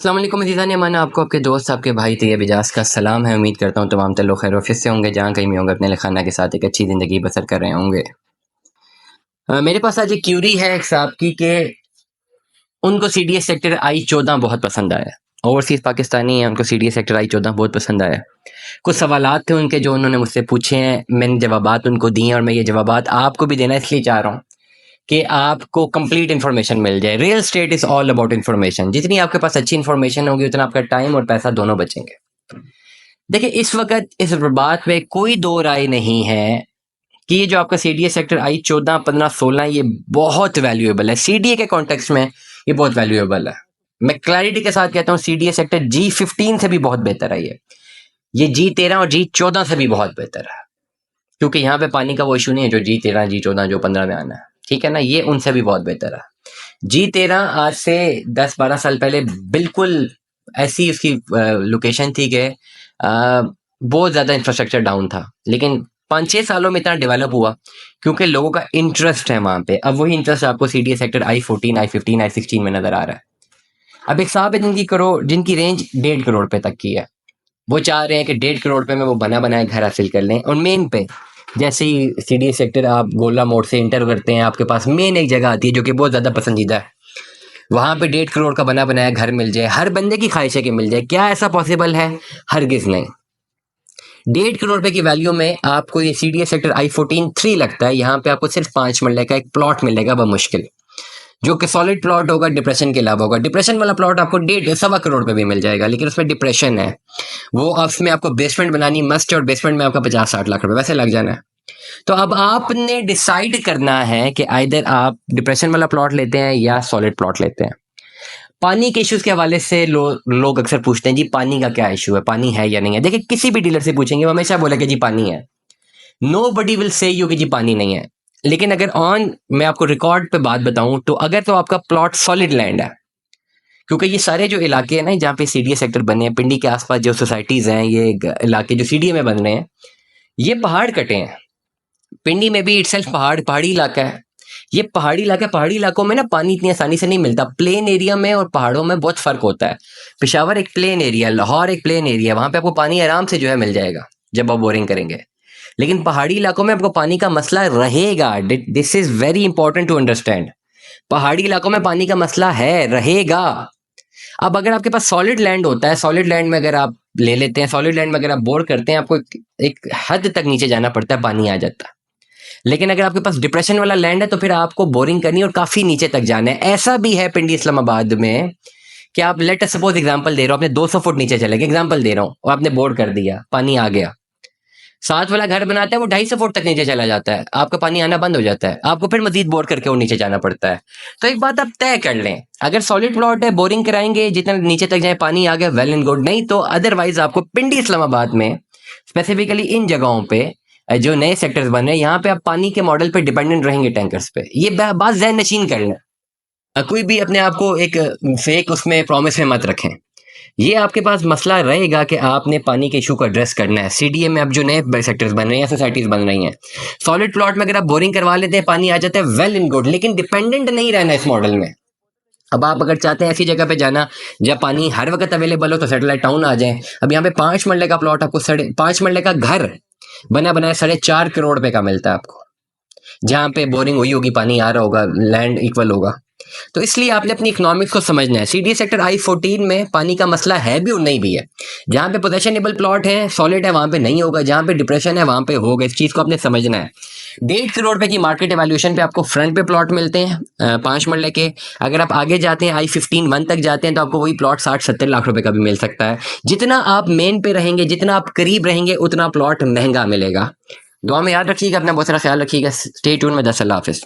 अस्सलाम वालेकुम अज़ीज़ान अमान, आपको आपके दोस्त आपके भाई तैयब इजाज़ का सलाम है। उम्मीद करता हूँ तमाम लोग खैर वफ़ीयत से होंगे, जहाँ कहीं भी होंगे अपने खाना के साथ एक अच्छी ज़िंदगी बसर कर रहे होंगे। मेरे पास आज एक क्यूरी है एक साहब की कि उनको CDS सेक्टर I-14 बहुत पसंद आया। ओवरसीज़ पाकिस्तानी हैं, उनको CDS सेक्टर I-14 बहुत पसंद आया। कुछ सवालात थे उनके जो उन्होंने मुझसे पूछे हैं, मैंने जवाबात उनको दिए और मैं ये जवाबात आपको भी देना इसलिए चाह रहा हूँ कि आपको कंप्लीट इन्फॉर्मेशन मिल जाए। Real estate is all about information. जितनी आपके पास अच्छी इन्फॉर्मेशन होगी उतना आपका टाइम और पैसा दोनों बचेंगे। देखिए, इस वक्त इस बात में कोई दो राय नहीं है कि ये जो आपका CDS सेक्टर I-14, 15, 16 ये बहुत वैल्यूएबल है। CDA के कॉन्टेक्स्ट में ये बहुत वैल्यूएबल है। मैं क्लैरिटी के साथ कहता हूँ CDS सेक्टर G15 से भी बहुत बेहतर है। ये G13 और G14 से भी बहुत बेहतर है, क्योंकि यहाँ पे पानी का वो इशू नहीं है जो G13, G14, जो 15 में आना है, ठीक है ना। ये उनसे भी बहुत बेहतर है। G13 आज से 10-12 साल पहले बिल्कुल ऐसी उसकी लोकेशन थी कि बहुत ज़्यादा इंफ्रास्ट्रक्चर डाउन था, लेकिन 5-6 सालों में इतना डेवलप हुआ क्योंकि लोगों का इंटरेस्ट है वहाँ पे। अब वही इंटरेस्ट आपको CDS sector I-14, I-15, I-16 में नज़र आ रहा है। अब एक साहब है जिनकी रेंज 1.5 करोड़ रुपए तक की है, वो चाह रहे हैं कि 1.5 करोड़ रुपए में वो बना बनाया घर हासिल कर लें। और मेन पे जैसे ही CDS सेक्टर आप गोला मोड़ से इंटर करते हैं, आपके पास मेन एक जगह आती है जो कि बहुत ज़्यादा पसंदीदा है। वहाँ पे 1.5 करोड़ का बना बनाया घर मिल जाए, हर बंदे की ख्वाहिश है कि मिल जाए। क्या ऐसा पॉसिबल है? हरगिज़ नहीं। 1.5 करोड़ रुपए की वैल्यू में आपको ये CDS सेक्टर I-14 3 लगता है। यहाँ पे आपको सिर्फ 5 मरले का एक प्लॉट मिलेगा बमुश्किल, जो कि सॉलिड प्लॉट होगा, डिप्रेशन के अलावा होगा। डिप्रेशन वाला प्लॉट आपको 1.5-1.25 करोड़ पे भी मिल जाएगा, लेकिन उसमें डिप्रेशन है। वो उसमें आपको बेसमेंट बनानी मस्ट है, और बेसमेंट में आपका 50-60 लाख रुपए वैसे लग जाना है। तो अब आपने डिसाइड करना है कि आइदर आप डिप्रेशन वाला प्लॉट लेते हैं या सॉलिड प्लॉट लेते हैं। पानी के इश्यूज के हवाले से लोग अक्सर पूछते हैं जी पानी का क्या इशू है, पानी है या नहीं है। देखिए, किसी भी डीलर से पूछेंगे वो हमेशा बोलेगा जी पानी है। नोबडी विल से यू कि जी पानी नहीं है। लेकिन अगर मैं आपको रिकॉर्ड पे बात बताऊं तो अगर तो आपका प्लॉट सॉलिड लैंड है, क्योंकि ये सारे जो इलाके हैं ना जहाँ पे CDS सेक्टर बने हैं, पिंडी के आसपास जो सोसाइटीज हैं, ये इलाके जो CDA में बन रहे हैं, ये पहाड़ कटे हैं। पिंडी में भी इटसेल्फ पहाड़ी इलाका है। ये पहाड़ी इलाकों में ना पानी इतनी आसानी से नहीं मिलता। प्लेन एरिया में और पहाड़ों में बहुत फर्क होता है। पेशावर एक प्लेन एरिया, लाहौर एक प्लेन एरिया, वहां पे आपको पानी आराम से जो है मिल जाएगा जब आप बोरिंग करेंगे। लेकिन पहाड़ी इलाकों में आपको पानी का मसला रहेगा। This is very important to understand. पहाड़ी इलाकों में पानी का मसला है, रहेगा। अब अगर आपके पास सॉलिड लैंड होता है, सॉलिड लैंड में अगर आप ले लेते हैं, सॉलिड लैंड में अगर आप बोर करते हैं, आपको एक हद तक नीचे जाना पड़ता है, पानी आ जाता है। लेकिन अगर आपके पास डिप्रेशन वाला लैंड है तो फिर आपको बोरिंग करनी और काफी नीचे तक जाना है। ऐसा भी है पिंडी इस्लामाबाद में कि आप लेट अस सपोज एग्जांपल दे रहा हूं, आपने 200 फुट नीचे चले गए, एग्जांपल दे रहा हूं, और आपने बोर कर दिया, पानी आ गया। साथ वाला घर बनाता है वो 250 फुट तक नीचे चला जाता है, आपका पानी आना बंद हो जाता है, आपको फिर मजीद बोर करके वो नीचे जाना पड़ता है। तो एक बात आप तय कर लें, अगर सॉलिड प्लॉट है बोरिंग कराएंगे, जितना नीचे तक जाए पानी आ गया, वेल एंड गुड। नहीं तो अदरवाइज आपको पिंडी इस्लामाबाद में स्पेसिफिकली इन जगहों पे जो नए सेक्टर्स बन रहे हैं, यहाँ पे आप पानी के मॉडल पे डिपेंडेंट रहेंगे, टैंकर्स पे। ये बात ज़हन नशीन कर लें। कोई भी अपने आप को एक फेक उसमें प्रॉमिस में मत रखें। ये आपके पास मसला रहेगा कि आपने पानी के इशू को एड्रेस करना है। CDA में अब जो नए सेक्टर्स बन रहे हैं, सोसाइटीज बन रही हैं, सॉलिड प्लॉट में अगर आप बोरिंग करवा लेते हैं, पानी आ जाता है, वेल एंड गुड। लेकिन डिपेंडेंट नहीं रहना इस मॉडल में। अब आप अगर चाहते हैं ऐसी जगह पे जाना जहाँ पानी हर वक्त अवेलेबल हो, तो सैटेलाइट टाउन आ जाए। अब यहाँ पे 5 मरले का प्लॉट आपको 5 मरले का घर बना बनाया 4.5 करोड़ रुपए का मिलता है आपको, जहाँ पे बोरिंग हुई होगी, पानी आ रहा होगा, लैंड इक्वल होगा। तो इसलिए आपने अपनी इकोनॉमिक्स को समझना है। CDS सेक्टर I-14 में पानी का मसला है भी और नहीं भी है। जहाँ पे पोजेशनेबल प्लॉट है, सॉलिड है, वहाँ पे नहीं होगा। जहाँ पे डिप्रेशन है वहाँ पे होगा। इस चीज़ को आपने समझना है। 1.5 करोड़ रुपए की मार्केट एवैल्यूएशन पे आपको फ्रंट पे प्लॉट मिलते हैं 5 मरले के। अगर आप आगे जाते हैं I-15 तक जाते हैं तो आपको वही प्लॉट 60-70 लाख रुपए का भी मिल सकता है। जितना आप मेन पे रहेंगे, जितना आप करीब रहेंगे, उतना प्लॉट महंगा मिलेगा। दुआ में याद रखिएगा, अपना बहुत सारा ख्याल रखिएगा। स्टे ट्यून में। 10 अल्लाह हाफिज़।